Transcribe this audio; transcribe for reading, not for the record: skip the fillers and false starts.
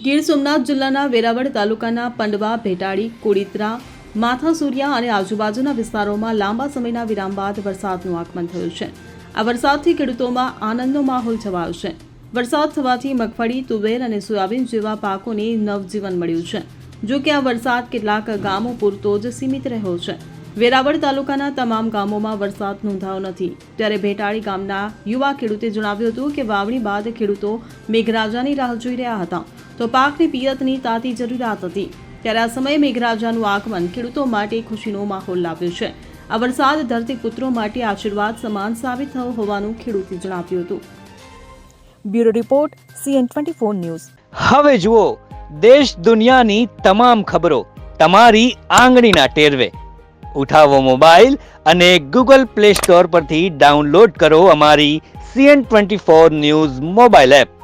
ગીર સોમનાથ જિલ્લાના વેરાવળ તાલુકાના પંડવા, ભેટાળી, કોડીત્રા, માથાસુરિયા અને આજુબાજુના વિસ્તારોમાં લાંબા સમયના વિરામ બાદ વરસાદનું આગમન થયું છે. આ વરસાદથી ખેડૂતોમાં આનંદનો માહોલ છવાયો છે. વરસાદ થવાથી મગફળી, તુવેર અને સોયાબીન જેવા પાકોને નવજીવન મળ્યું છે. જો કે આ વરસાદ કેટલાક ગામો પૂરતો જ સીમિત રહ્યો છે. વેરાવળ તાલુકાના તમામ ગામોમાં વરસાદ નોંધાયો નથી. ત્યારે ભેટાળી ગામના યુવા ખેડૂતે જણાવ્યું હતું કે વાવણી બાદ ખેડૂતો મેઘરાજાની રાહ જોઈ રહ્યા હતા, તો પાકની પિયતની તાતી જરૂરિયાત હતી. ત્યારે આ સમયે મેઘરાજાનું આગમન ખેડૂતો માટે ખુશીનો માહોલ લાવ્યો છે. આ વરસાદ ધરતીપુત્રો માટે આશીર્વાદ સમાન સાબિત થયો હોવાનું ખેડૂતે જણાવ્યું હતું. Bureau report CN24 news. હવે જુઓ દેશ દુનિયાની તમામ ખબરો તમારી આંગળીના ટેરવે. ઉઠાવો મોબાઈલ અને Google Play Store પરથી ડાઉનલોડ કરો અમારી CN24 ન્યૂઝ મોબાઈલ એપ.